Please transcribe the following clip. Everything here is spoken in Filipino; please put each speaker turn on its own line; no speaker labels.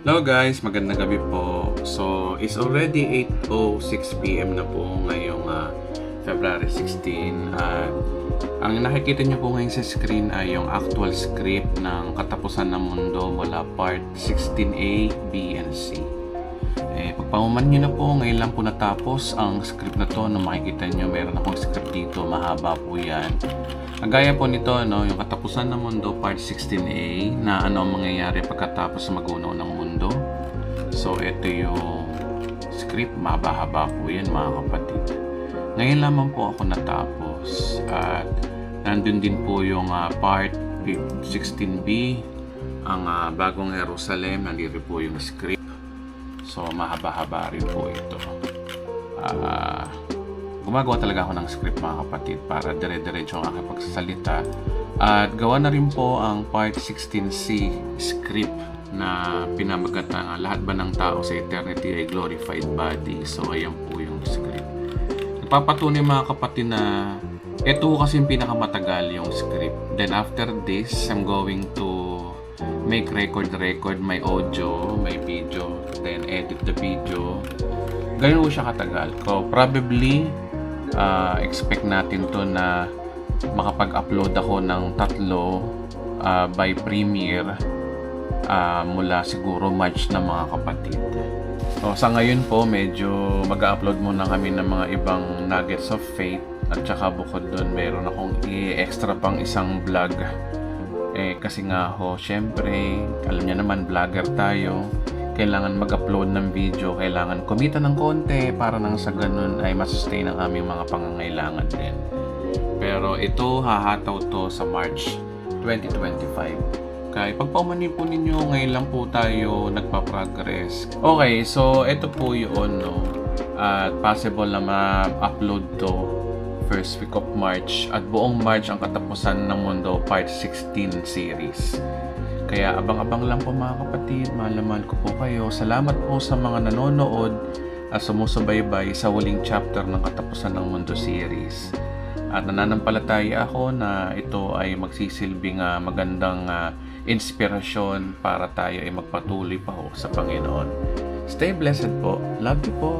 Hello guys, magandang gabi po. So, it's already 8:06 PM na po ngayong February 16 at ang nakikita nyo po ngayon sa screen ay yung actual script ng Katapusan ng Mundo mula part 16A, B, and C. Pagpamuman nyo na po, ngayon lang po natapos ang script na to. No, makikita nyo, meron akong script dito, mahaba po yan. Ang gaya po nito, no, yung Katapusan ng Mundo part 16A na ano ang mangyayari pagkatapos magunaw ng mundo. So, ito yung script, mahaba-haba po yan mga kapatid. Ngayon lamang po ako natapos at nandun din po yung part 16B, ang Bagong Jerusalem, nandito po yung script. So, mahaba-haba rin po ito. Gumagawa talaga ako ng script mga kapatid para dire-diretso ang aking pagsasalita. At gawa na rin po ang part 16C script na pinamagat ng lahat ba ng tao sa eternity ay glorified body. So, ayan po yung script. Nagpapatunay mga kapatid na ito kasi yung pinakamatagal yung script. Then after this, I'm going to make record my audio, my video, then edit the video. Ganun po siya katagal. So, probably, expect natin to na makapag-upload ako ng 3 by Premiere mula siguro March na mga kapatid. So, sa ngayon po, medyo mag-upload muna kami ng mga ibang nuggets of faith at saka bukod doon, meron akong i-extra pang isang vlog. Kasi nga ho, syempre, alam niya naman, vlogger tayo. Kailangan mag-upload ng video, kailangan kumita ng konti para nang sa ganun ay masustain ang aming mga pangangailangan din. Pero ito, hahataw to sa March 2025. Kaya pagpaumanin po ninyo, ngayon lang po tayo nagpa-progress. Okay, so ito po yun, no? At possible na ma-upload to first week of March at buong March ang Katapusan ng Mundo part 16 series. Kaya abang-abang lang po mga kapatid, mahal ko po kayo. Salamat po sa mga nanonood at sumusubaybay sa huling chapter ng Katapusan ng Mundo series. At nananampalataya ako na ito ay magsisilbing magandang inspirasyon para tayo ay magpatuloy pa ho sa Panginoon. Stay blessed po. Love you po.